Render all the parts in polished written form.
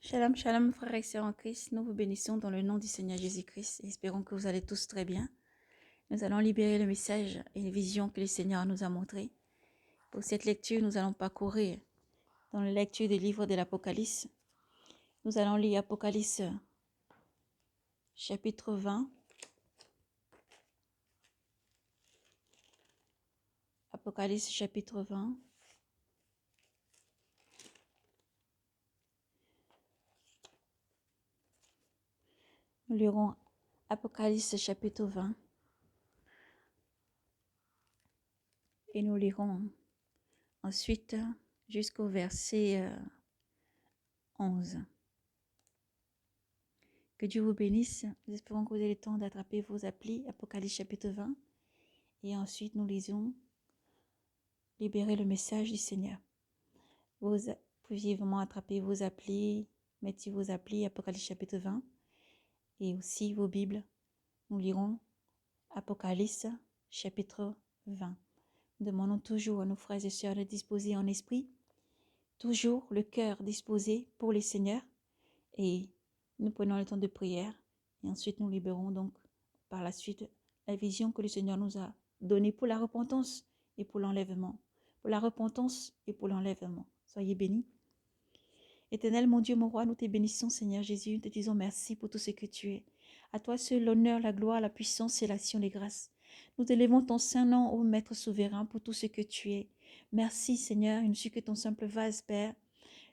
Shalom, shalom, frères et sœurs en Christ. Nous vous bénissons dans le nom du Seigneur Jésus-Christ et espérons que vous allez tous très bien. Nous allons libérer le message et les visions que le Seigneur nous a montrées. Pour cette lecture, nous allons parcourir dans la lecture des livres de l'Apocalypse. Nous allons lire Apocalypse chapitre 20. Apocalypse chapitre 20. Nous lirons Apocalypse chapitre 20 et nous lirons ensuite jusqu'au verset 11. Que Dieu vous bénisse. Nous espérons que vous avez le temps d'attraper vos applis, Apocalypse chapitre 20. Et ensuite, nous lisons libérer le message du Seigneur. Vous pouvez vraiment attraper vos applis, mettez vos applis, Apocalypse chapitre 20. Et aussi vos Bibles. Nous lirons Apocalypse chapitre 20. Nous demandons toujours à nos frères et sœurs de disposer en esprit, toujours le cœur disposé pour les Seigneurs. Et nous prenons le temps de prière. Et ensuite, nous libérons donc par la suite la vision que le Seigneur nous a donnée pour la repentance et pour l'enlèvement. Pour la repentance et pour l'enlèvement. Soyez bénis. Éternel, mon Dieu, mon roi, nous te bénissons, Seigneur Jésus. Nous te disons merci pour tout ce que tu es. À toi seul l'honneur, la gloire, la puissance et l'action des grâces. Nous te levons ton saint nom, ô Maître souverain, pour tout ce que tu es. Merci, Seigneur. Je ne suis que ton simple vase, Père.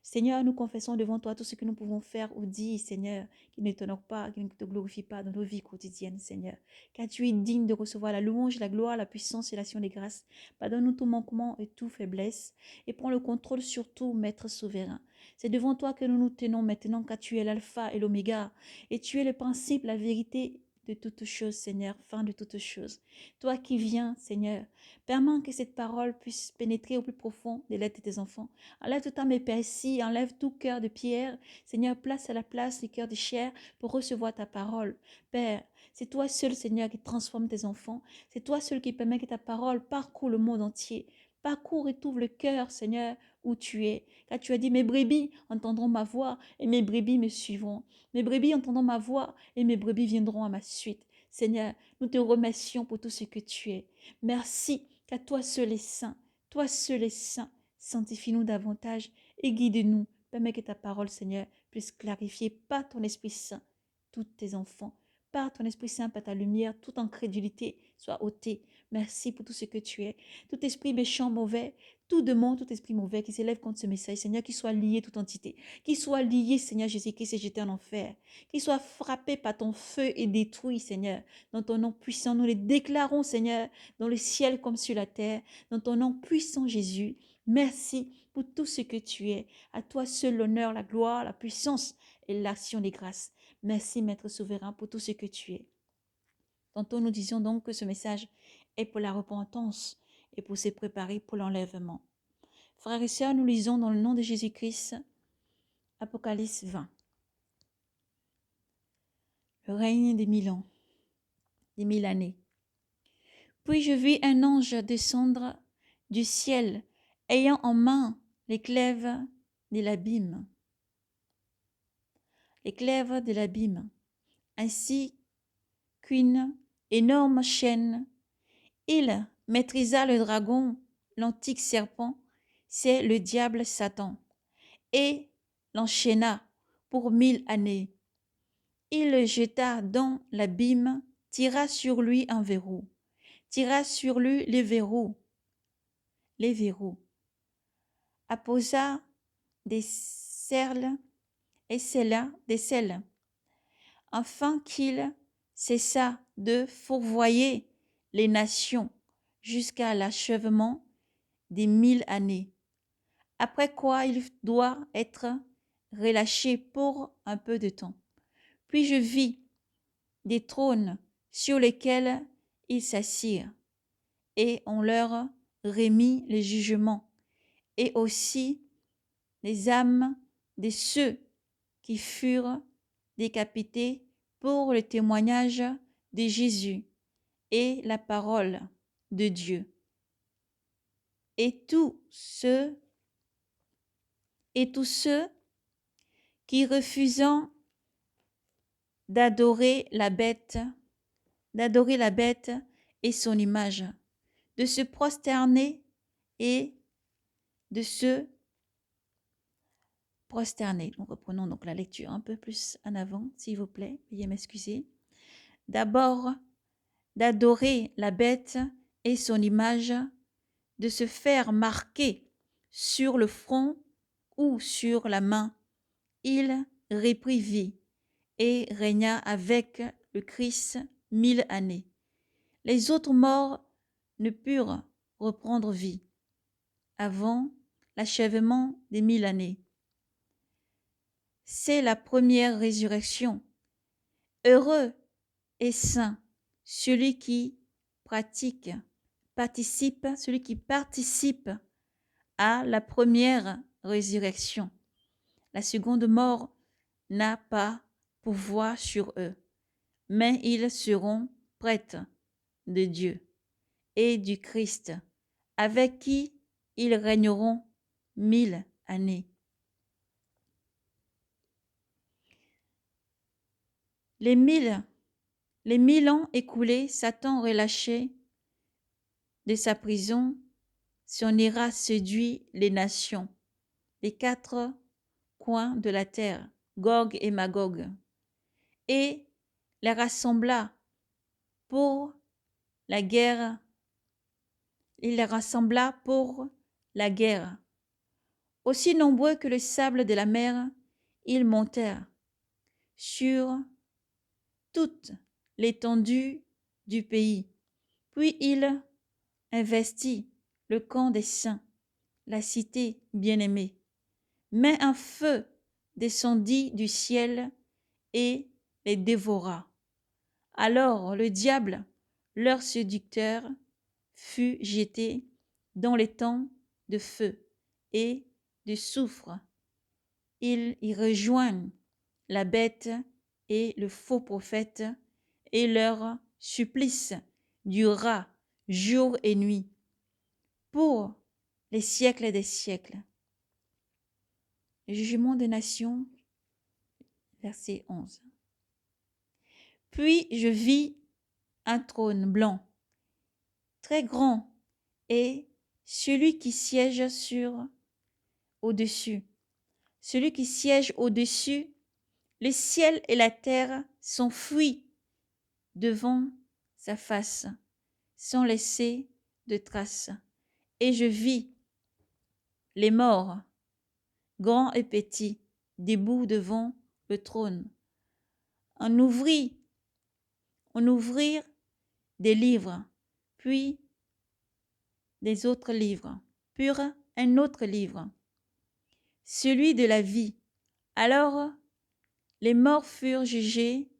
Seigneur, nous confessons devant toi tout ce que nous pouvons faire ou dire, Seigneur, qui ne t'honore pas, qui ne te glorifie pas dans nos vies quotidiennes, Seigneur. Car tu es digne de recevoir la louange, la gloire, la puissance et l'action des grâces. Pardonne-nous tout manquement et toute faiblesse, et prends le contrôle sur tout, Maître souverain. C'est devant toi que nous nous tenons maintenant, car tu es l'alpha et l'oméga, et tu es le principe, la vérité de toutes choses, Seigneur, fin de toutes choses. Toi qui viens, Seigneur, permets que cette parole puisse pénétrer au plus profond des lettres de tes enfants. Enlève tout âme épaissie, enlève tout cœur de pierre. Seigneur, place à la place les cœurs de chair pour recevoir ta parole. Père, c'est toi seul, Seigneur, qui transforme tes enfants. C'est toi seul qui permet que ta parole parcourt le monde entier. Parcours et t'ouvre le cœur, Seigneur, où tu es. Car tu as dit, mes brebis entendront ma voix et mes brebis me suivront. Mes brebis entendront ma voix et mes brebis viendront à ma suite. Seigneur, nous te remercions pour tout ce que tu es. Merci, car toi seul est saint. Toi seul est saint. Sanctifie-nous davantage et guide-nous. Permets que ta parole, Seigneur, puisse clarifier par ton Esprit Saint tous tes enfants. Par ton Esprit Saint, par ta lumière, toute incrédulité soit ôtée. Merci pour tout ce que tu es. Tout esprit méchant, mauvais, tout démon, tout esprit mauvais qui s'élève contre ce message, Seigneur, qui soit lié toute entité, qui soit lié, Seigneur Jésus-Christ, et jeté en enfer, qui soit frappé par ton feu et détruit, Seigneur, dans ton nom puissant. Nous les déclarons, Seigneur, dans le ciel comme sur la terre, dans ton nom puissant, Jésus. Merci pour tout ce que tu es. À toi seul l'honneur, la gloire, la puissance et l'action des grâces. Merci, Maître souverain, pour tout ce que tu es. Tantôt, nous disions donc que ce message est pour la repentance et pour se préparer pour l'enlèvement. Frères et sœurs, nous lisons dans le nom de Jésus-Christ, Apocalypse 20. Le règne des 1000 ans, des 1000 années. Puis je vis un ange descendre du ciel, ayant en main les clèves de l'abîme. Les clèves de l'abîme, ainsi qu'une énorme chaîne. Il maîtrisa le dragon, l'antique serpent, c'est le diable Satan, et l'enchaîna pour 1000 années. Il le jeta dans l'abîme, tira sur lui un verrou, tira sur lui les verrous, apposa des serles et scella des selles, afin qu'il cessa de fourvoyer les nations jusqu'à l'achèvement des 1000 années, après quoi il doit être relâché pour un peu de temps. Puis je vis des trônes sur lesquels ils s'assirent, et on leur remit les jugements, et aussi les âmes de ceux qui furent décapités pour le témoignage de Jésus et la parole de Dieu. Et tous ceux qui refusant d'adorer la bête et son image, de se prosterner et de se prosterner. Nous reprenons donc la lecture un peu plus en avant, s'il vous plaît, veuillez m'excuser. D'abord, d'adorer la bête et son image, de se faire marquer sur le front ou sur la main. Il reprit vie et régna avec le Christ 1000 années. Les autres morts ne purent reprendre vie avant l'achèvement des 1000 années. C'est la première résurrection. Heureux et saint celui qui participe à la première résurrection. La seconde mort n'a pas pouvoir sur eux, mais ils seront prêtres de Dieu et du Christ, avec qui ils régneront 1000 années. Les mille ans écoulés, Satan relâché de sa prison, s'en ira séduit les nations, les quatre coins de la terre, Gog et Magog, et les rassembla pour la guerre. Il les rassembla pour la guerre. Aussi nombreux que le sable de la mer, ils montèrent sur toute l'étendue du pays. Puis il investit le camp des saints, la cité bien-aimée. Mais un feu descendit du ciel et les dévora. Alors le diable, leur séducteur, fut jeté dans les temps de feu et de soufre. Il y rejoint la bête et le faux prophète, et leur supplice durera jour et nuit pour les siècles des siècles. Le jugement des nations, verset 11. Puis je vis un trône blanc, très grand, et celui qui siège au-dessus. Celui qui siège au-dessus, le ciel et la terre s'enfuient devant sa face, sans laisser de traces. Et je vis les morts, grands et petits, debout devant le trône. On ouvrit des livres, puis des autres livres, puis un autre livre, celui de la vie. Alors les morts furent jugés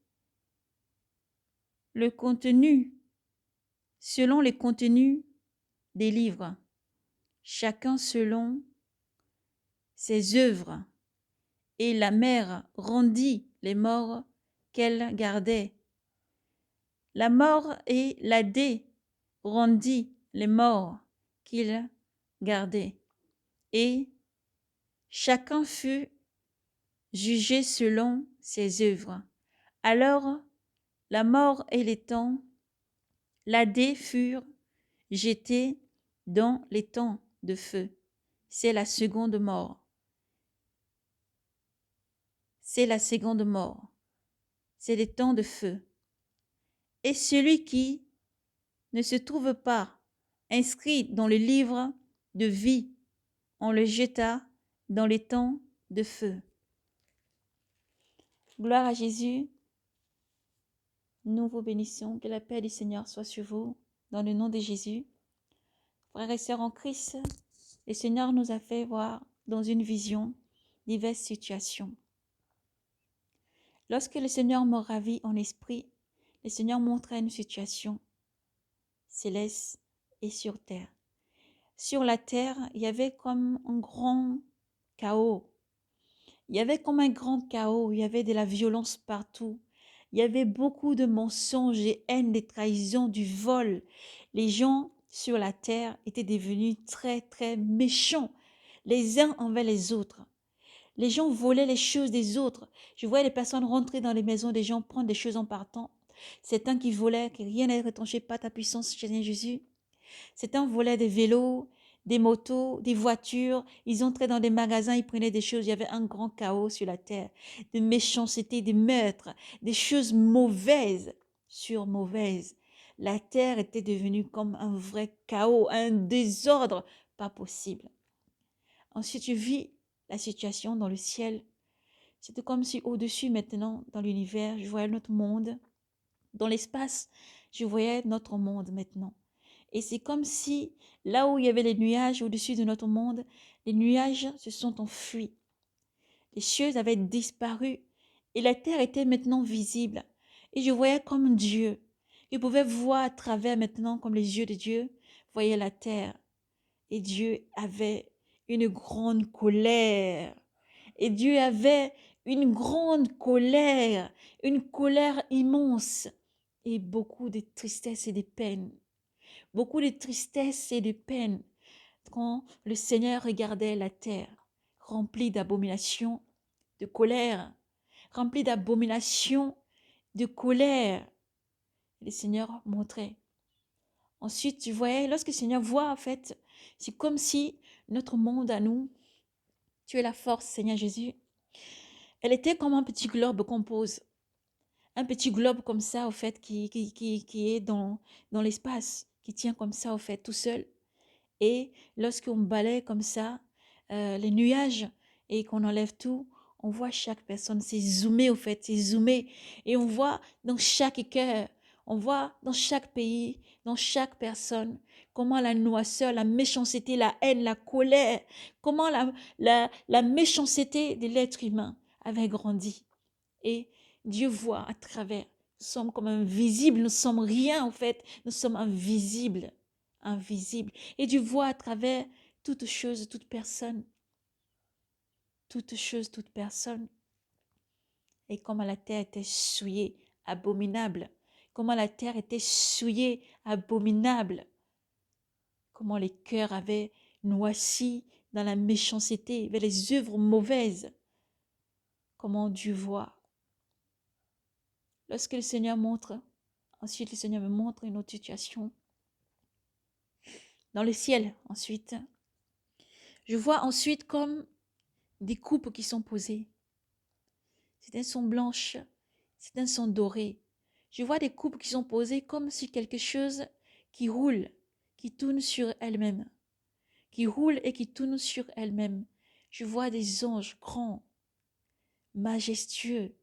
selon le contenu des livres, chacun selon ses œuvres. Et la mer rendit les morts qu'elle gardait. La mort et l'Hadès rendit les morts qu'il gardait. Et chacun fut jugé selon ses œuvres. Alors la mort et les temps, l'Hadès furent jetés dans les temps de feu. C'est la seconde mort. C'est la seconde mort. C'est les temps de feu. Et celui qui ne se trouve pas inscrit dans le livre de vie, on le jeta dans les temps de feu. Gloire à Jésus. Nous vous bénissons. Que la paix du Seigneur soit sur vous, dans le nom de Jésus. Frères et sœurs en Christ, le Seigneur nous a fait voir dans une vision diverses situations. Lorsque le Seigneur me ravit en esprit, le Seigneur montrait une situation céleste et sur terre. Sur la terre, il y avait comme un grand chaos. Il y avait comme un grand chaos, il y avait de la violence partout. Il y avait beaucoup de mensonges et haine, des trahisons, du vol. Les gens sur la terre étaient devenus très, très méchants, les uns envers les autres. Les gens volaient les choses des autres. Je voyais les personnes rentrer dans les maisons des gens, prendre des choses en partant. Certains qui volaient, que rien n'est retranché par ta puissance, Seigneur Jésus. Certains volaient des vélos, des motos, des voitures. Ils entraient dans des magasins, ils prenaient des choses. Il y avait un grand chaos sur la terre. De méchanceté, des meurtres, des choses mauvaises sur mauvaises. La terre était devenue comme un vrai chaos, un désordre pas possible. Ensuite, je vis la situation dans le ciel. C'était comme si au-dessus maintenant, dans l'univers, je voyais notre monde. Dans l'espace, je voyais notre monde maintenant. Et c'est comme si, là où il y avait les nuages au-dessus de notre monde, les nuages se sont enfuis. Les cieux avaient disparu et la terre était maintenant visible. Et je voyais comme Dieu. Je pouvais voir à travers maintenant, comme les yeux de Dieu, voyait la terre. Et Dieu avait une grande colère. Et Dieu avait une grande colère, une colère immense et beaucoup de tristesse et de peine. Beaucoup de tristesse et de peine quand le Seigneur regardait la terre remplie d'abominations, de colère, remplie d'abominations, de colère. Le Seigneur montrait. Ensuite, tu voyais, lorsque le Seigneur voit, en fait, c'est comme si notre monde à nous, tu es la force, Seigneur Jésus. Elle était comme un petit globe qu'on pose. Un petit globe comme ça, au fait, qui est dans l'espace, qui tient comme ça, au fait, tout seul. Et lorsqu'on balaye comme ça, les nuages, et qu'on enlève tout, on voit chaque personne, c'est zoomé, au fait, c'est zoomé. Et on voit dans chaque cœur, on voit dans chaque pays, dans chaque personne, comment la noirceur, la méchanceté, la haine, la colère, comment la méchanceté de l'être humain avait grandi. Et Dieu voit à travers. Nous sommes comme invisibles, nous sommes rien en fait, nous sommes invisibles, invisibles. Et Dieu voit à travers toute chose, toute personne, toute chose, toute personne. Et comment la terre était souillée, abominable. Comment la terre était souillée, abominable. Comment les cœurs avaient noirci dans la méchanceté, vers les œuvres mauvaises. Comment Dieu voit. Lorsque le Seigneur montre, ensuite le Seigneur me montre une autre situation. Dans le ciel, ensuite, je vois ensuite comme des coupes qui sont posées. Certaines sont blanches, certaines sont dorées. Je vois des coupes qui sont posées comme si quelque chose qui roule, qui tourne sur elle-même, qui roule et qui tourne sur elle-même. Je vois des anges grands, majestueux,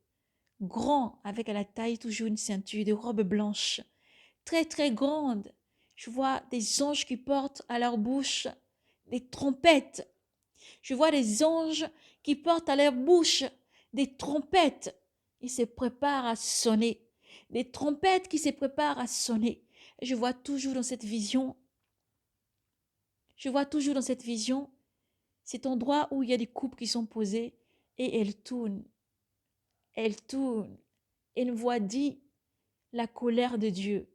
grands, avec à la taille toujours une ceinture, des robes blanches, très très grandes. Je vois des anges qui portent à leur bouche des trompettes. Je vois des anges qui portent à leur bouche des trompettes. Ils se préparent à sonner. Des trompettes qui se préparent à sonner. Et je vois toujours dans cette vision, cet endroit où il y a des coupes qui sont posées et elles tournent. Elles tournent. Et une voix dit la colère de Dieu.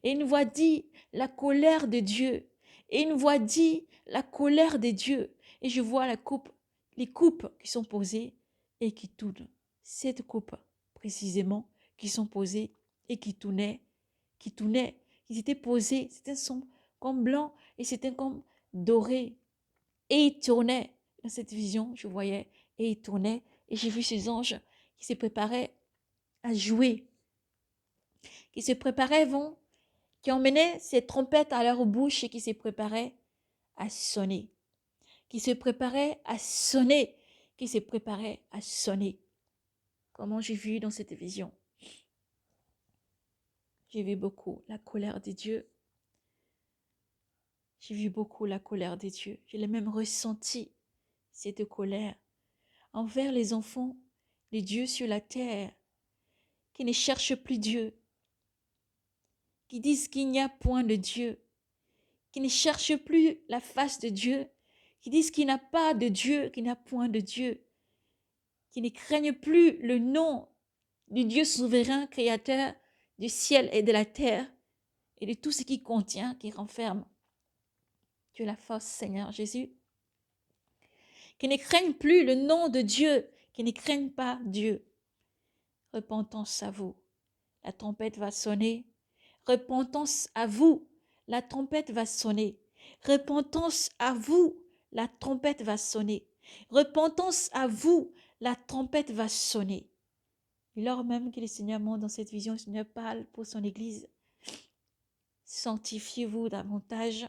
Et une voix dit la colère de Dieu. Et une voix dit la colère de Dieu. Et je vois les coupes qui sont posées et qui tournent. Cette coupe, précisément, qui sont posées et qui tournaient. Ils étaient posés, c'était comme blanc et c'était comme doré. Et ils tournaient. Dans cette vision, je voyais, et ils tournaient. Et j'ai vu ces anges qui se préparaient à jouer, qui se préparaient, qui emmenaient ces trompettes à leur bouche et qui se préparaient à sonner, qui se préparaient à sonner, qui se préparaient à sonner. Comment j'ai vu dans cette vision? J'ai vu beaucoup la colère de Dieu. J'ai vu beaucoup la colère de Dieu. Je l'ai même ressenti, cette colère, envers les enfants de Dieu sur la terre, qui ne cherchent plus Dieu, qui disent qu'il n'y a point de Dieu, qui ne cherchent plus la face de Dieu, qui disent qu'il n'y a pas de Dieu, qu'il n'y a point de Dieu, qui ne craignent plus le nom du Dieu souverain, créateur du ciel et de la terre, et de tout ce qui contient, qui renferme. Tu es la force, Seigneur Jésus, qui ne craignent plus le nom de Dieu, qui ne craignent pas Dieu. Repentance à vous, la trompette va sonner. Repentance à vous, la trompette va sonner. Repentance à vous, la trompette va sonner. Repentance à vous, la trompette va sonner. Et lors même que le Seigneur montre dans cette vision, le Seigneur parle pour son Église. Sanctifiez-vous davantage.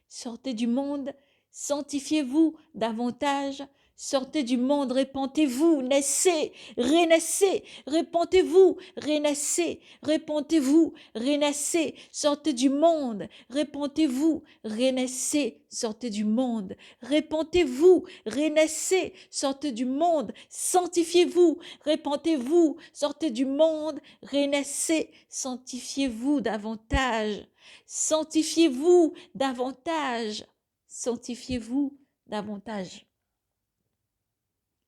Sortez du monde, sanctifiez-vous davantage. Sortez du monde, répentez-vous, naissez, renaissez, répentez-vous, renaissez, répentez-vous, renaissez, sortez du monde, répentez-vous, renaissez, sortez du monde, répentez-vous, renaissez, sortez du monde, sanctifiez-vous, répentez-vous, sortez du monde, renaissez, sanctifiez-vous davantage. Sanctifiez-vous davantage. Sanctifiez-vous davantage.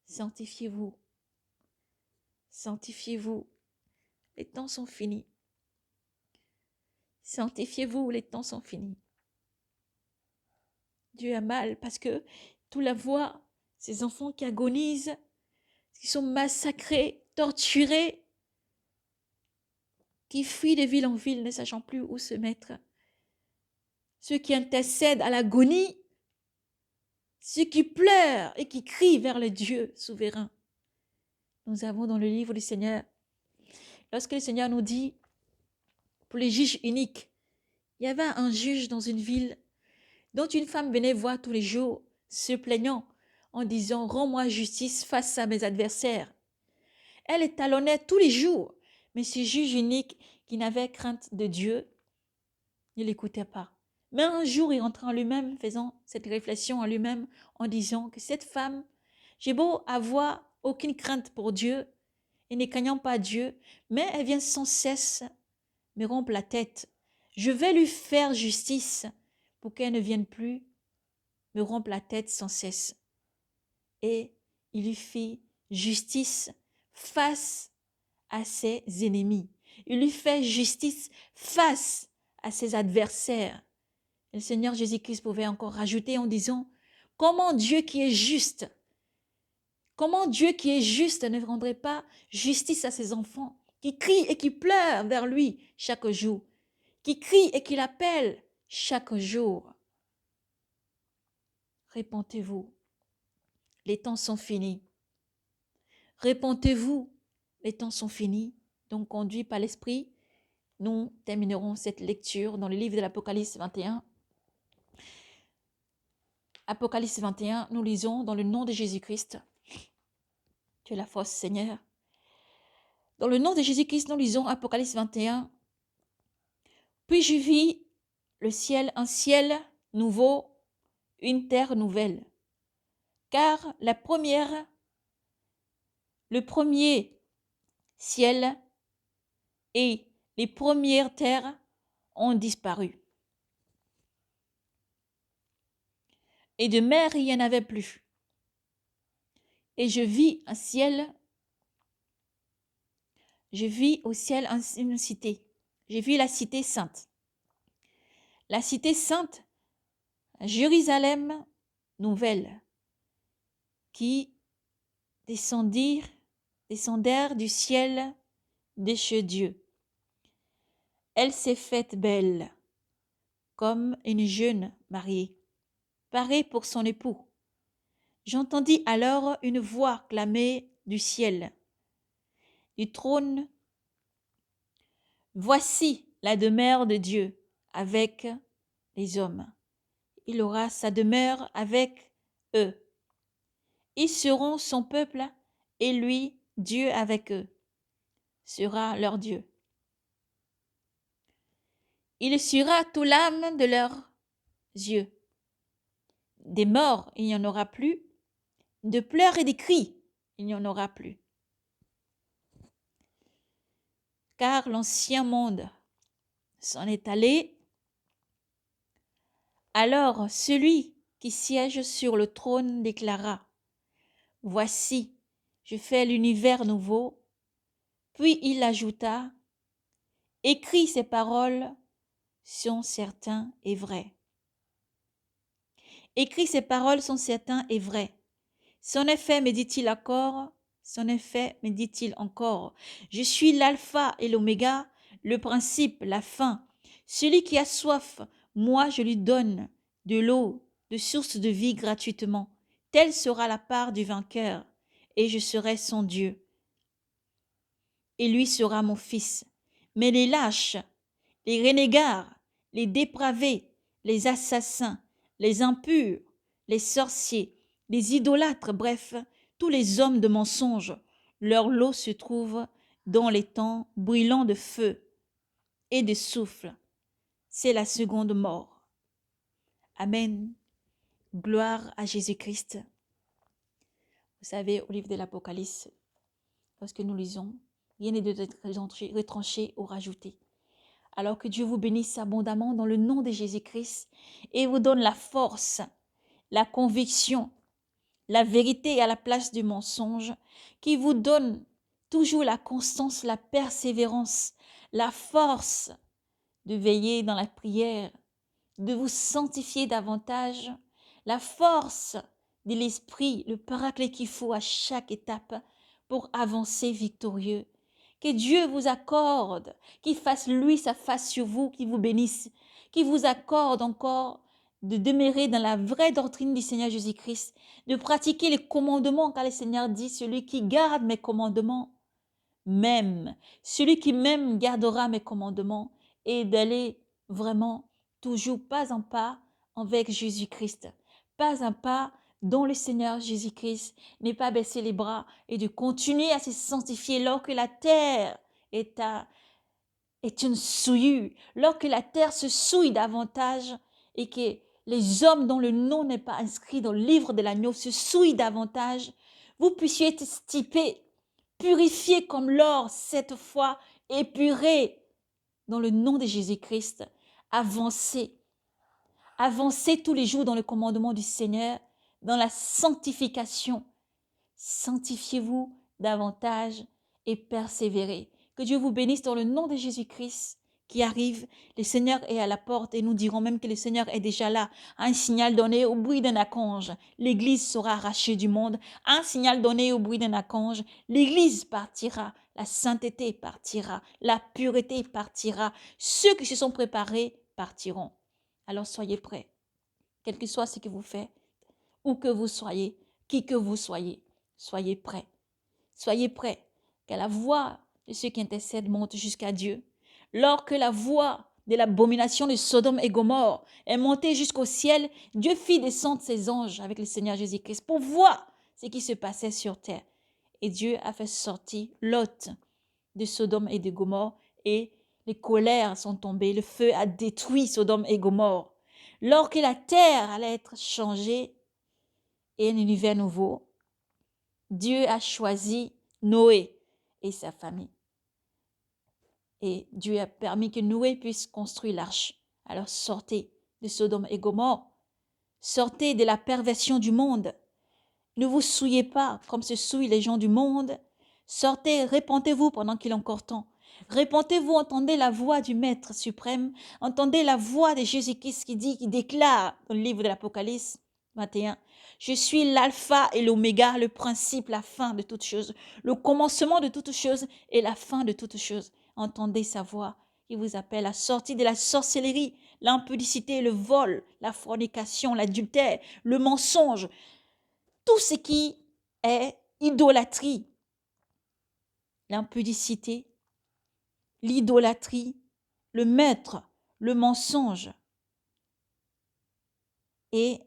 Sanctifiez-vous. Sanctifiez-vous. Les temps sont finis. Sanctifiez-vous, les temps sont finis. Dieu a mal parce que tout la voit, ces enfants qui agonisent, qui sont massacrés, torturés, qui fuient de ville en ville, ne sachant plus où se mettre. Ceux qui intercèdent à l'agonie, ceux qui pleurent et qui crient vers le Dieu souverain. Nous avons dans le livre du Seigneur, lorsque le Seigneur nous dit, pour les juges uniques, il y avait un juge dans une ville dont une femme venait voir tous les jours, se plaignant en disant « Rends-moi justice face à mes adversaires ». Elle étalonnait tous les jours, mais ce juge unique qui n'avait crainte de Dieu ne l'écoutait pas. Mais un jour, il rentra en lui-même, faisant cette réflexion en lui-même, en disant que cette femme, j'ai beau avoir aucune crainte pour Dieu et ne craignant pas Dieu, mais elle vient sans cesse me rompre la tête. Je vais lui faire justice pour qu'elle ne vienne plus me rompre la tête sans cesse. Et il lui fit justice face à ses ennemis. Il lui fait justice face à ses adversaires. Et le Seigneur Jésus-Christ pouvait encore rajouter en disant, comment Dieu qui est juste ne rendrait pas justice à ses enfants, qui crient et qui pleurent vers lui chaque jour, qui crient et qui l'appellent chaque jour. Répentez-vous, les temps sont finis. Répentez-vous, les temps sont finis. Donc, conduits par l'Esprit, nous terminerons cette lecture dans le livre de l'Apocalypse 21. Apocalypse 21, nous lisons dans le nom de Jésus-Christ. Tu es la force, Seigneur. Dans le nom de Jésus-Christ, nous lisons Apocalypse 21. Puis je vis le ciel, un ciel nouveau, une terre nouvelle. Car le premier ciel et les premières terres ont disparu. Et de mer, il n'y en avait plus. Et je vis au ciel une cité. Je vis la cité sainte. La cité sainte, Jérusalem nouvelle, qui descendirent du ciel de chez Dieu. Elle s'est faite belle, comme une jeune mariée, parée pour son époux. J'entendis alors une voix clamer du ciel, du trône. Voici la demeure de Dieu avec les hommes. Il aura sa demeure avec eux. Ils seront son peuple et lui, Dieu avec eux, sera leur Dieu. Il essuiera toute l'âme de leurs yeux. Des morts, il n'y en aura plus. De pleurs et de cris, il n'y en aura plus. Car l'ancien monde s'en est allé. Alors celui qui siège sur le trône déclara, « Voici, je fais l'univers nouveau. » Puis il ajouta, « Écris ces paroles sont certains et vrais. » Écris ces paroles sont certains et vrais. Son effet, me dit-il encore, son effet, me dit-il encore, je suis l'alpha et l'oméga, le principe, la fin. Celui qui a soif, moi je lui donne de l'eau, de source de vie gratuitement. Telle sera la part du vainqueur, et je serai son Dieu. Et lui sera mon fils. Mais les lâches, les renégats, les dépravés, les assassins, les impurs, les sorciers, les idolâtres, bref, tous les hommes de mensonge, leur lot se trouve dans les temps brûlants de feu et de souffle. C'est la seconde mort. Amen. Gloire à Jésus-Christ. Vous savez, au livre de l'Apocalypse, lorsque nous lisons, rien n'est de retranché ou rajouté. Alors que Dieu vous bénisse abondamment dans le nom de Jésus-Christ et vous donne la force, la conviction, la vérité à la place du mensonge, qui vous donne toujours la constance, la persévérance, la force de veiller dans la prière, de vous sanctifier davantage, la force de l'esprit, le paraclet qu'il faut à chaque étape pour avancer victorieux. Que Dieu vous accorde, qu'il fasse lui sa face sur vous, qu'il vous bénisse, qu'il vous accorde encore de demeurer dans la vraie doctrine du Seigneur Jésus-Christ, de pratiquer les commandements, car le Seigneur dit, celui qui garde mes commandements, même, celui qui même gardera mes commandements, et d'aller vraiment toujours pas un pas avec Jésus-Christ, pas un pas dont le Seigneur Jésus-Christ n'est pas baisser les bras et de continuer à se sanctifier lorsque la terre est une souillure, lorsque la terre se souille davantage et que les hommes dont le nom n'est pas inscrit dans le livre de l'agneau se souillent davantage, vous puissiez être stipés, purifiés comme l'or cette fois, épurés dans le nom de Jésus-Christ, avancez. Avancez tous les jours dans le commandement du Seigneur, dans la sanctification. Sanctifiez-vous davantage et persévérez. Que Dieu vous bénisse dans le nom de Jésus-Christ qui arrive. Le Seigneur est à la porte et nous dirons même que le Seigneur est déjà là. Un signal donné au bruit d'un archange, l'Église sera arrachée du monde. Un signal donné au bruit d'un archange, l'Église partira. La sainteté partira. La pureté partira. Ceux qui se sont préparés partiront. Alors soyez prêts, quel que soit ce que vous faites, où que vous soyez, qui que vous soyez. Soyez prêts. Soyez prêts, que la voix de ceux qui intercèdent monte jusqu'à Dieu. Lorsque la voix de l'abomination de Sodome et Gomorrhe est montée jusqu'au ciel, Dieu fit descendre ses anges avec le Seigneur Jésus-Christ pour voir ce qui se passait sur terre. Et Dieu a fait sortir Lot de Sodome et de Gomorrhe et les colères sont tombées, le feu a détruit Sodome et Gomorrhe. Lorsque la terre allait être changée et un univers nouveau, Dieu a choisi Noé et sa famille. Et Dieu a permis que Noé puisse construire l'arche. Alors sortez de Sodome et Gomorrhe. Sortez de la perversion du monde. Ne vous souillez pas comme se souillent les gens du monde. Sortez, répentez-vous pendant qu'il est encore temps. Répentez-vous, entendez la voix du Maître suprême. Entendez la voix de Jésus-Christ qui déclare dans le livre de l'Apocalypse 21. Je suis l'alpha et l'oméga, le principe, la fin de toutes choses, le commencement de toutes choses et la fin de toutes choses. Entendez sa voix qui vous appelle à sortir de la sorcellerie, l'impudicité, le vol, la fornication, l'adultère, le mensonge, tout ce qui est idolâtrie, l'impudicité, l'idolâtrie, le maître, le mensonge et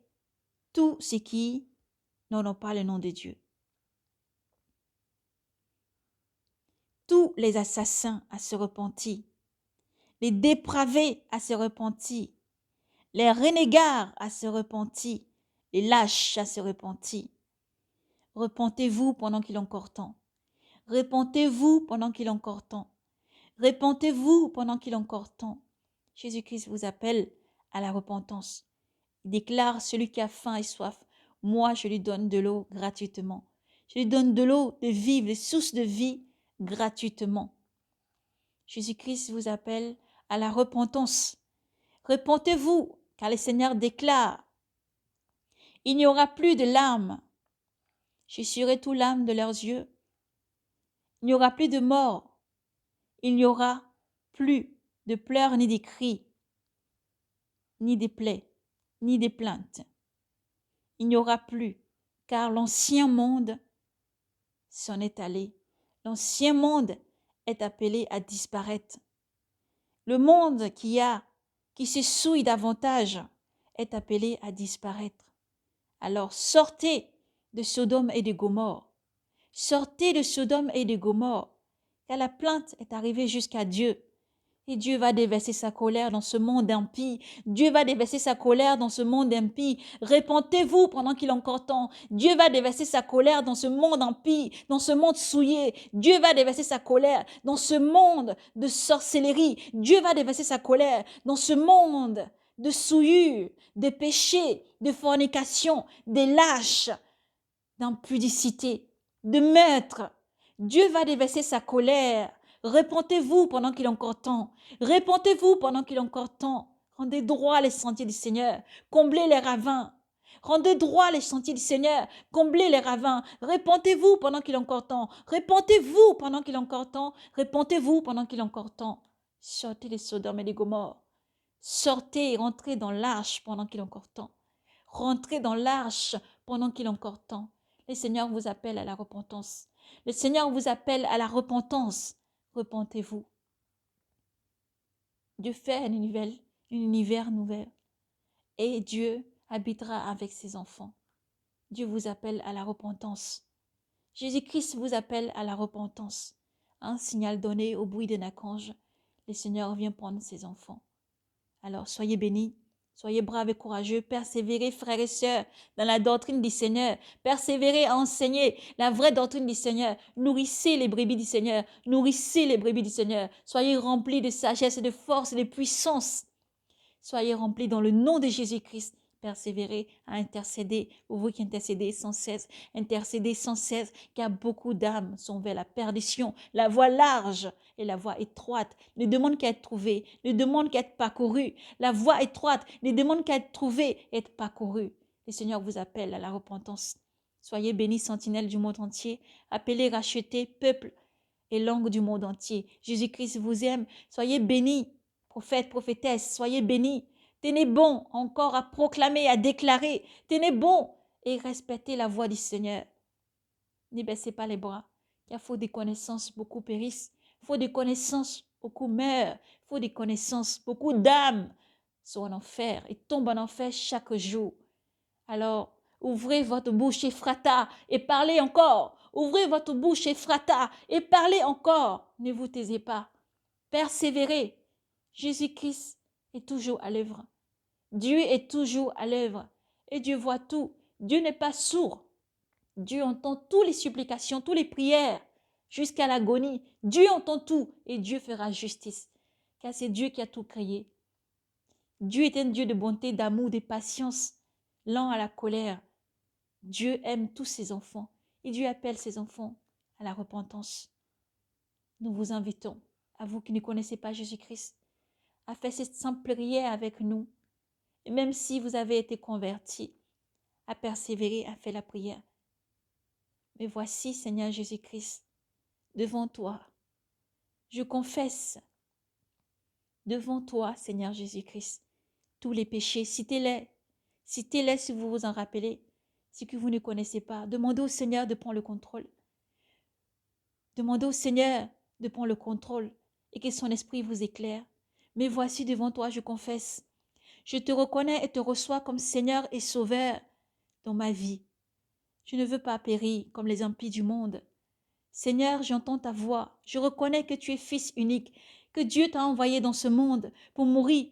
tout ce qui n'honore pas le nom de Dieu. Tous les assassins à se repentir, les dépravés à se repentir, les renégats à se repentir, les lâches à se repentir. Repentez-vous pendant qu'il est encore temps. Repentez-vous pendant qu'il est encore temps. Repentez-vous pendant qu'il est encore temps. Jésus-Christ vous appelle à la repentance. Il déclare, celui qui a faim et soif, moi je lui donne de l'eau gratuitement. Je lui donne de l'eau de vivre, les sources de vie gratuitement. Jésus-Christ vous appelle à la repentance. Repentez-vous, car le Seigneur déclare, il n'y aura plus de larmes, J'essuierai tout l'âme de leurs yeux. Il n'y aura plus de mort. Il n'y aura plus de pleurs ni des cris, ni des plaies, ni des plaintes. Il n'y aura plus, car l'ancien monde s'en est allé. L'ancien monde est appelé à disparaître. Le monde qui se souille davantage est appelé à disparaître. Alors sortez de Sodome et de Gomorrhe. Sortez de Sodome et de Gomorrhe, car la plainte est arrivée jusqu'à Dieu. Et Dieu va déverser sa colère dans ce monde impie. Dieu va déverser sa colère dans ce monde impie. Répentez-vous pendant qu'il est encore temps. Dieu va déverser sa colère dans ce monde impie, dans ce monde souillé. Dieu va déverser sa colère dans ce monde de sorcellerie. Dieu va déverser sa colère dans ce monde de souillure, de péché, de fornication, des lâches, d'impudicité, de meurtre. Dieu va déverser sa colère. Répentez-vous pendant qu'il est encore temps. Répentez-vous pendant qu'il est encore temps. Rendez droit les sentiers du Seigneur. Comblez les ravins. Rendez droit les sentiers du Seigneur. Comblez les ravins. Répentez-vous pendant qu'il est encore temps. Répentez-vous pendant qu'il est encore temps. Répentez-vous pendant qu'il est encore temps. Sortez les Sodome et les Gomorrhe. Sortez et rentrez dans l'arche pendant qu'il est encore temps. Rentrez dans l'arche pendant qu'il est encore temps. Le Seigneur vous appelle à la repentance. Le Seigneur vous appelle à la repentance. Repentez-vous. Dieu fait un univers nouvel. Et Dieu habitera avec ses enfants. Dieu vous appelle à la repentance. Jésus-Christ vous appelle à la repentance. Un signal donné au bruit d'un archange. Le Seigneur vient prendre ses enfants. Alors soyez bénis. Soyez braves et courageux, persévérez, frères et sœurs, dans la doctrine du Seigneur. Persévérez à enseigner la vraie doctrine du Seigneur. Nourrissez les brebis du Seigneur. Nourrissez les brebis du Seigneur. Soyez remplis de sagesse et de force et de puissance. Soyez remplis dans le nom de Jésus-Christ. Persévérez à intercéder, vous qui intercédez sans cesse, car beaucoup d'âmes sont vers la perdition. La voie large et la voie étroite ne demandent qu'à être trouvée, ne demandent qu'à être parcourue. La voie étroite ne demande qu'à être trouvée et être parcourue. Le Seigneur vous appelle à la repentance. Soyez bénis, sentinelles du monde entier, appelés, rachetés, peuple et langue du monde entier. Jésus-Christ vous aime. Soyez bénis, prophètes, prophétesses, soyez bénis. Tenez bon encore à proclamer, à déclarer. Tenez bon et respectez la voix du Seigneur. Ne baissez pas les bras, car faut des connaissances, beaucoup périssent. Faut des connaissances, beaucoup meurent. Faut des connaissances, beaucoup d'âmes sont en enfer et tombent en enfer chaque jour. Alors, ouvrez votre bouche Ephrata et parlez encore. Ouvrez votre bouche Ephrata et parlez encore. Ne vous taisez pas. Persévérez. Jésus-Christ est toujours à l'œuvre. Dieu est toujours à l'œuvre. Et Dieu voit tout. Dieu n'est pas sourd. Dieu entend toutes les supplications, toutes les prières, jusqu'à l'agonie. Dieu entend tout et Dieu fera justice. Car c'est Dieu qui a tout créé. Dieu est un Dieu de bonté, d'amour, de patience, lent à la colère. Dieu aime tous ses enfants et Dieu appelle ses enfants à la repentance. Nous vous invitons, à vous qui ne connaissez pas Jésus-Christ, à faire cette simple prière avec nous. Et même si vous avez été convertis, à persévérer, à faire la prière. Mais voici, Seigneur Jésus-Christ, devant toi, je confesse devant toi, Seigneur Jésus-Christ, tous les péchés. Citez-les si vous vous en rappelez. Si que vous ne connaissez pas, demandez au Seigneur de prendre le contrôle. Demandez au Seigneur de prendre le contrôle et que son esprit vous éclaire. Mais voici devant toi, je confesse. Je te reconnais et te reçois comme Seigneur et Sauveur dans ma vie. Je ne veux pas périr comme les impies du monde. Seigneur, j'entends ta voix. Je reconnais que tu es Fils unique, que Dieu t'a envoyé dans ce monde pour mourir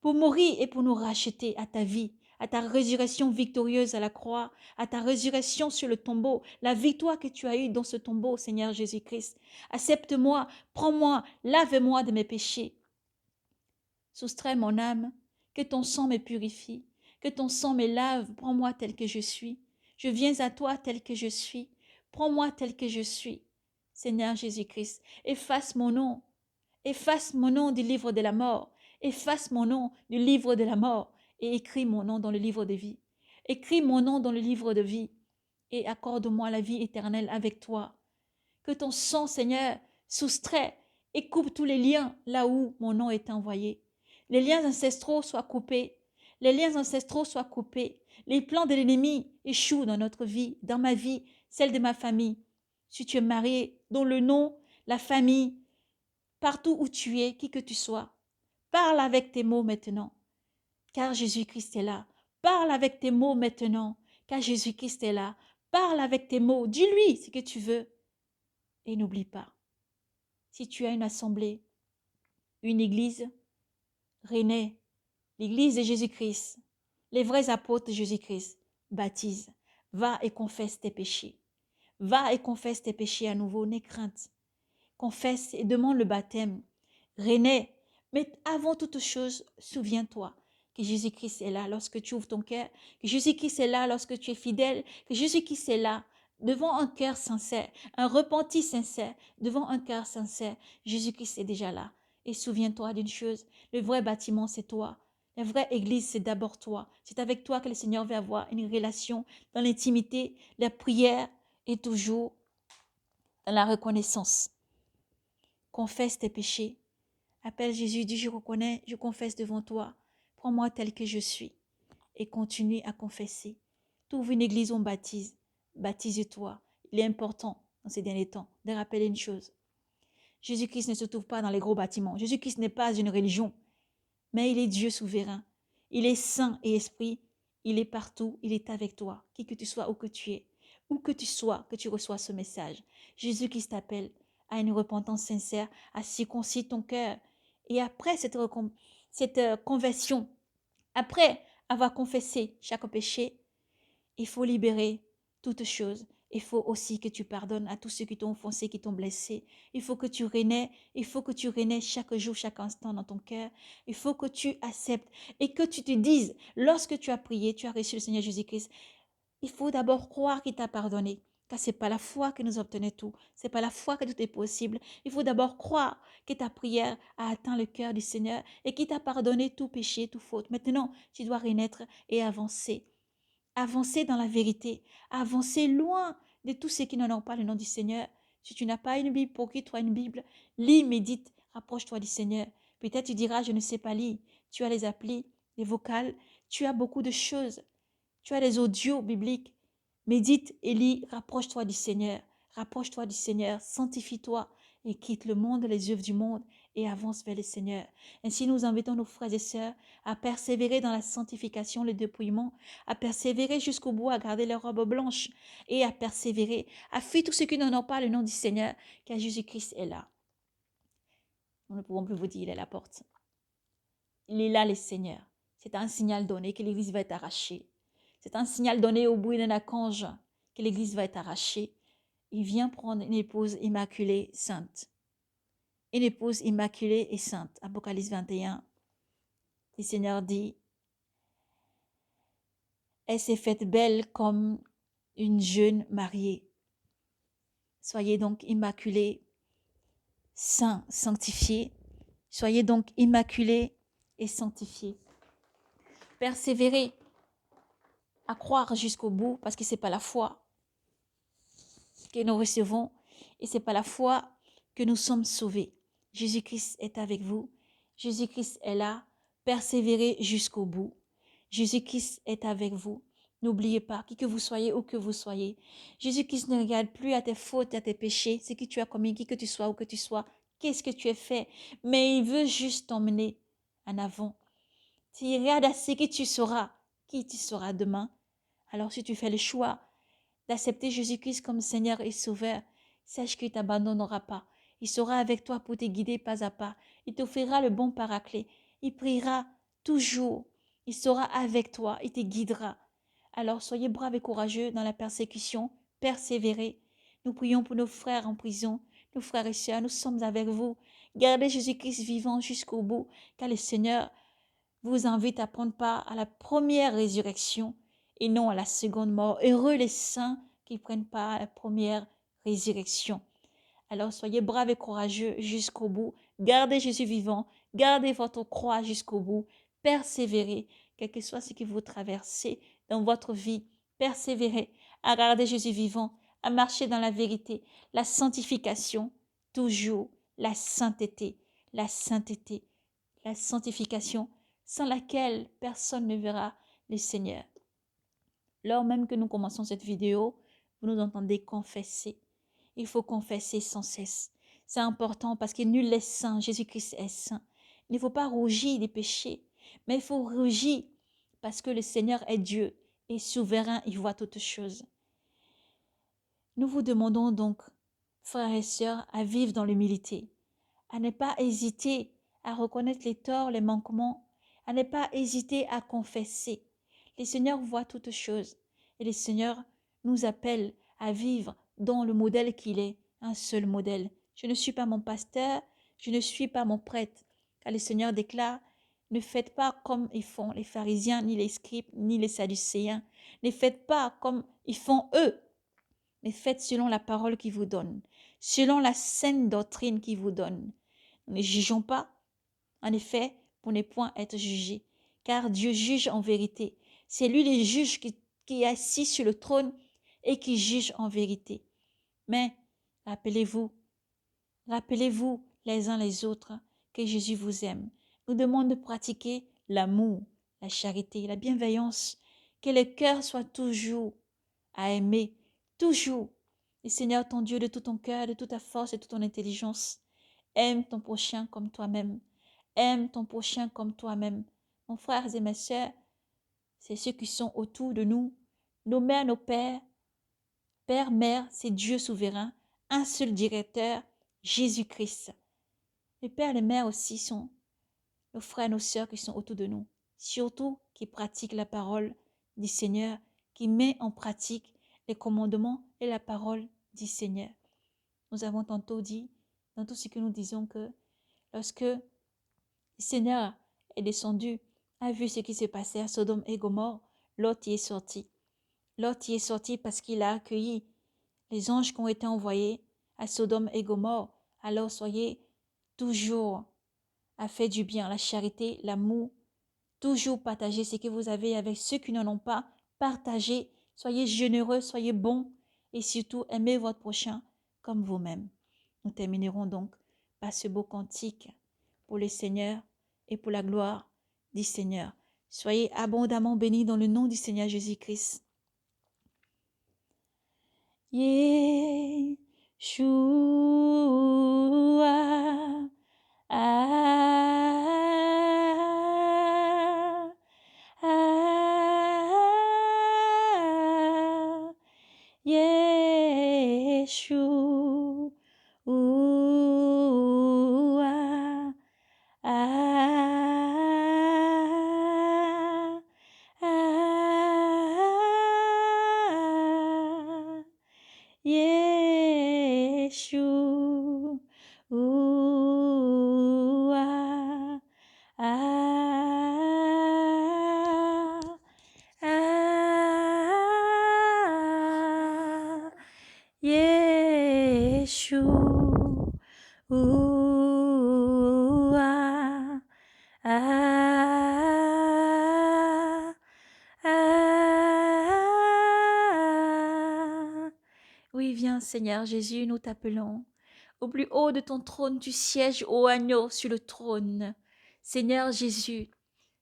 et pour nous racheter à ta vie, à ta résurrection victorieuse à la croix, à ta résurrection sur le tombeau, la victoire que tu as eue dans ce tombeau, Seigneur Jésus-Christ. Accepte-moi, prends-moi, lave-moi de mes péchés. Soustrais mon âme, que ton sang me purifie, que ton sang me lave, prends-moi tel que je suis. Je viens à toi tel que je suis. Prends-moi tel que je suis. Seigneur Jésus-Christ, efface mon nom du livre de la mort. Efface mon nom du livre de la mort et écris mon nom dans le livre de vie. Écris mon nom dans le livre de vie. et accorde-moi la vie éternelle avec toi. Que ton sang, Seigneur, soustrait et coupe tous les liens là où mon nom est envoyé. Les liens ancestraux soient coupés. Les liens ancestraux soient coupés. Les plans de l'ennemi échouent dans notre vie, dans ma vie, celle de ma famille. Si tu es marié, dont le nom, la famille, partout où tu es, qui que tu sois, parle avec tes mots maintenant, car Jésus-Christ est là. Parle avec tes mots maintenant, car Jésus-Christ est là. Parle avec tes mots, dis-lui ce que tu veux. Et n'oublie pas, si tu as une assemblée, une église, renaît, l'église de Jésus-Christ, les vrais apôtres de Jésus-Christ, baptise, va et confesse tes péchés. Va et confesse tes péchés à nouveau, n'aie crainte. Confesse et demande le baptême. Renais, mais avant toute chose, souviens-toi que Jésus-Christ est là lorsque tu ouvres ton cœur, que Jésus-Christ est là lorsque tu es fidèle, que Jésus-Christ est là devant un cœur sincère, un repenti sincère, devant un cœur sincère. Jésus-Christ est déjà là. Et souviens-toi d'une chose, le vrai bâtiment, c'est toi. La vraie église, c'est d'abord toi. C'est avec toi que le Seigneur veut avoir une relation dans l'intimité. La prière est toujours dans la reconnaissance. Confesse tes péchés. Appelle Jésus, dis, je reconnais, je confesse devant toi. Prends-moi tel que je suis. Et continue à confesser. Tu ouvres une église, on baptise. Baptise-toi. Il est important, dans ces derniers temps, de rappeler une chose. Jésus-Christ ne se trouve pas dans les gros bâtiments. Jésus-Christ n'est pas une religion, mais il est Dieu souverain. Il est saint et esprit. Il est partout. Il est avec toi, qui que tu sois, où que tu es. Où que tu sois, que tu reçois ce message. Jésus-Christ t'appelle à une repentance sincère, à circoncire ton cœur. Et après cette conversion, après avoir confessé chaque péché, il faut libérer toutes choses. Il faut aussi que tu pardonnes à tous ceux qui t'ont offensé, qui t'ont blessé. Il faut que tu renais, chaque jour, chaque instant dans ton cœur. Il faut que tu acceptes et que tu te dises, lorsque tu as prié, tu as reçu le Seigneur Jésus-Christ, il faut d'abord croire qu'il t'a pardonné. Car ce n'est pas la foi que nous obtenons tout. Ce n'est pas la foi que tout est possible. Il faut d'abord croire que ta prière a atteint le cœur du Seigneur et qu'il t'a pardonné tout péché, toute faute. Maintenant, tu dois renaître et avancer. Avancer dans la vérité. Avancer loin de tous ceux qui n'en ont pas le nom du Seigneur. Si tu n'as pas une Bible, procure-toi une Bible. Lis, médite, rapproche-toi du Seigneur. Peut-être tu diras, je ne sais pas lire. Tu as les applis, les vocales. Tu as beaucoup de choses. Tu as les audios bibliques. Médite et lis, rapproche-toi du Seigneur. Rapproche-toi du Seigneur, sanctifie-toi et quitte le monde, les œuvres du monde et avance vers le Seigneur. Ainsi, nous invitons nos frères et sœurs à persévérer dans la sanctification, le dépouillement, à persévérer jusqu'au bout, à garder leur robe blanche et à persévérer, à fuir tous ceux qui n'en ont pas le nom du Seigneur, car Jésus-Christ est là. Nous ne pouvons plus vous dire, il est à la porte. Il est là, le Seigneur. C'est un signal donné que l'Église va être arrachée. C'est un signal donné au bruit d'un archange que l'Église va être arrachée. Il vient prendre une épouse immaculée, sainte. Une épouse immaculée et sainte. Apocalypse 21. Le Seigneur dit, elle s'est faite belle comme une jeune mariée. Soyez donc immaculés, saints, sanctifiés. Soyez donc immaculés et sanctifiés. Persévérez à croire jusqu'au bout, parce que ce n'est pas la foi que nous recevons et ce n'est pas la foi que nous sommes sauvés. Jésus-Christ est avec vous. Jésus-Christ est là. Persévérez jusqu'au bout. Jésus-Christ est avec vous. N'oubliez pas, qui que vous soyez, où que vous soyez. Jésus-Christ ne regarde plus à tes fautes, à tes péchés, ce que tu as commis, qui que tu sois, où que tu sois, qu'est-ce que tu as fait. Mais il veut juste t'emmener en avant. S'il regarde à ce que tu seras, qui tu seras demain. Alors si tu fais le choix d'accepter Jésus-Christ comme Seigneur et Sauveur, sache qu'il ne t'abandonnera pas. Il sera avec toi pour te guider pas à pas. Il t'offrira le bon paraclet. Il priera toujours. Il sera avec toi. Il te guidera. Alors soyez braves et courageux dans la persécution. Persévérez. Nous prions pour nos frères en prison, nos frères et sœurs. Nous sommes avec vous. Gardez Jésus-Christ vivant jusqu'au bout, car le Seigneur vous invite à prendre part à la première résurrection et non à la seconde mort. Heureux les saints qui prennent part à la première résurrection. Alors soyez braves et courageux jusqu'au bout. Gardez Jésus vivant. Gardez votre croix jusqu'au bout. Persévérez, quel que soit ce que vous traversez dans votre vie. Persévérez. à regarder Jésus vivant, à marcher dans la vérité, la sanctification, toujours la sainteté, la sainteté, la sanctification, sans laquelle personne ne verra le Seigneur. Lors même que nous commençons cette vidéo, vous nous entendez confesser. Il faut confesser sans cesse. C'est important parce que nul n'est saint, Jésus-Christ est saint. Il ne faut pas rougir des péchés, mais il faut rougir parce que le Seigneur est Dieu et souverain, il voit toutes choses. Nous vous demandons donc, frères et sœurs, à vivre dans l'humilité, à ne pas hésiter à reconnaître les torts, les manquements, à ne pas hésiter à confesser. Le Seigneur voit toutes choses et le Seigneur nous appelle à vivre dans le modèle qu'il est, un seul modèle. Je ne suis pas mon pasteur, je ne suis pas mon prêtre, car le Seigneur déclare, ne faites pas comme ils font les pharisiens, ni les scribes, ni les sadducéens. Ne faites pas comme ils font eux, mais faites selon la parole qu'il vous donne, selon la saine doctrine qu'il vous donne. Ne jugeons pas, en effet, pour ne point être jugés, car Dieu juge en vérité. C'est lui le juge qui est assis sur le trône et qui juge en vérité. Mais rappelez-vous, rappelez-vous les uns les autres que Jésus vous aime. Nous demande de pratiquer l'amour, la charité, la bienveillance, que le cœur soit toujours à aimer, toujours. Et Seigneur ton Dieu, de tout ton cœur, de toute ta force et de toute ton intelligence, aime ton prochain comme toi-même. Aime ton prochain comme toi-même. Mon frère et mes sœurs, c'est ceux qui sont autour de nous, nos mères, nos pères. Père, mère, c'est Dieu souverain, un seul directeur, Jésus-Christ. Les pères et les mères aussi sont nos frères et nos sœurs qui sont autour de nous, surtout qui pratiquent la parole du Seigneur, qui met en pratique les commandements et la parole du Seigneur. Nous avons tantôt dit, dans tout ce que nous disons, que lorsque le Seigneur est descendu, a vu ce qui s'est passé à Sodome et Gomorrhe, Lot y est sorti. Lot y est sorti parce qu'il a accueilli les anges qui ont été envoyés à Sodome et Gomorrhe. Alors soyez toujours à faire du bien, la charité, l'amour. Toujours partagez ce que vous avez avec ceux qui n'en ont pas. Partagez, soyez généreux, soyez bons et surtout aimez votre prochain comme vous-même. Nous terminerons donc par ce beau cantique pour le Seigneur et pour la gloire du Seigneur. Soyez abondamment bénis dans le nom du Seigneur Jésus-Christ. Yeshua, Yeshua, Yeshua, Yeshua, Oui, viens, Seigneur Jésus, nous t'appelons. Au plus haut de ton trône, tu sièges, ô agneau, sur le trône. Seigneur Jésus,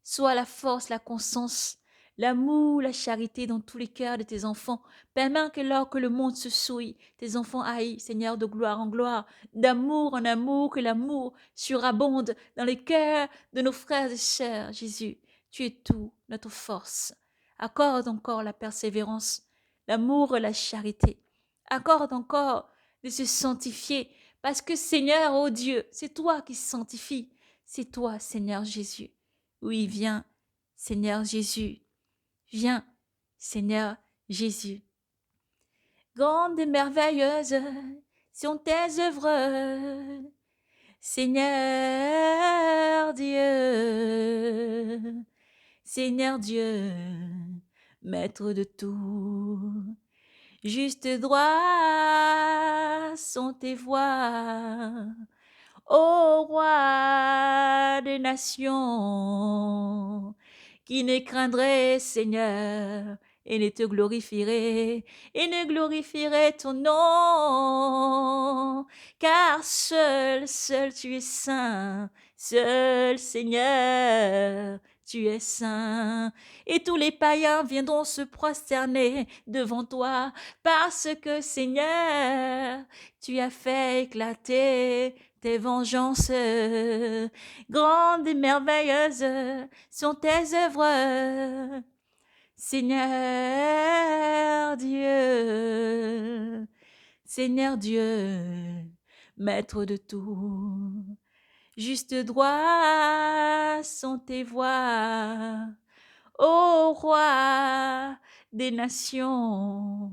sois la force, la constance, l'amour, la charité dans tous les cœurs de tes enfants. Permets que lors que le monde se souille, tes enfants aillent, Seigneur, de gloire en gloire, d'amour en amour, que l'amour surabonde dans les cœurs de nos frères et sœurs. Jésus, tu es tout, notre force. Accorde encore la persévérance, l'amour et la charité. Accorde encore de se sanctifier, parce que Seigneur, ô Dieu, c'est toi qui sanctifies. C'est toi, Seigneur Jésus. Oui, viens, Seigneur Jésus. Viens, Seigneur Jésus. Grandes et merveilleuses sont tes œuvres, Seigneur Dieu. Seigneur Dieu, maître de tout. Juste droit sont tes voies, ô roi des nations, qui ne craindrait, Seigneur, et ne te glorifierai, et ne glorifierai ton nom, car seul, seul tu es saint, seul Seigneur, tu es saint. Et tous les païens viendront se prosterner devant toi, parce que Seigneur, tu as fait éclater tes vengeances. Grandes et merveilleuses sont tes œuvres, Seigneur Dieu, Seigneur Dieu, maître de tout. Juste droit sont tes voies, ô roi des nations,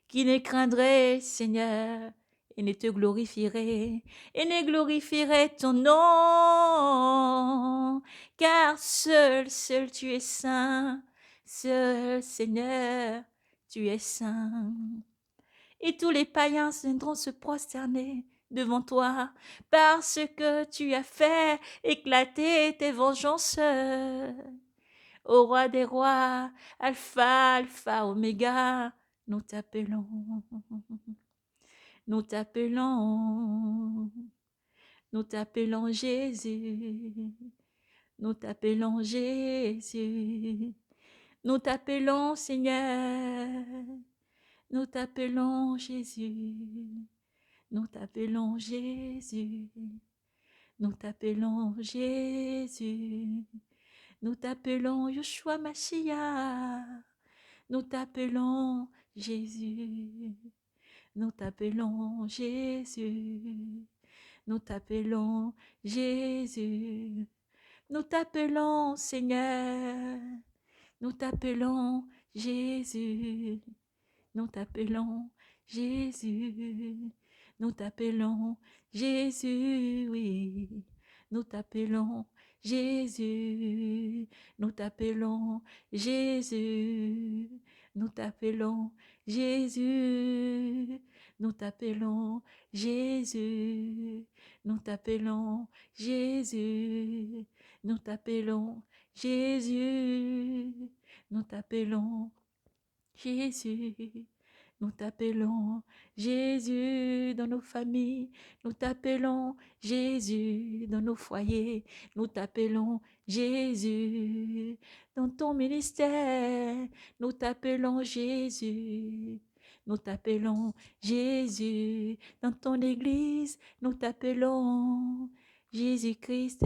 qui ne craindrait, Seigneur, et ne te glorifierait, et ne glorifierait ton nom, car seul, seul tu es saint, seul Seigneur, tu es saint. Et tous les païens viendront se prosterner devant toi, parce que tu as fait éclater tes vengeances. Ô roi des rois, Alpha, Alpha, Oméga, nous t'appelons, nous t'appelons, nous t'appelons Jésus, nous t'appelons Jésus, nous t'appelons Seigneur, nous t'appelons Jésus, nous t'appelons Jésus, nous t'appelons Jésus, nous t'appelons Yeshua Mashiach, nous t'appelons Jésus, nous t'appelons Jésus, nous t'appelons Jésus, nous t'appelons Seigneur, nous t'appelons Jésus, nous t'appelons Jésus, nous t'appelons Jésus, oui, nous t'appelons Jésus, nous t'appelons Jésus, nous t'appelons Jésus, nous t'appelons Jésus, nous t'appelons Jésus, nous t'appelons Jésus, nous t'appelons Jésus, nous t'appelons Jésus dans nos familles, nous t'appelons Jésus dans nos foyers, nous t'appelons Jésus dans ton ministère, nous t'appelons Jésus, nous t'appelons Jésus dans ton église, nous t'appelons Jésus-Christ.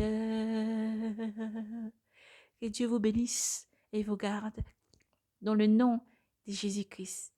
Que Dieu vous bénisse et vous garde dans le nom de Jésus-Christ.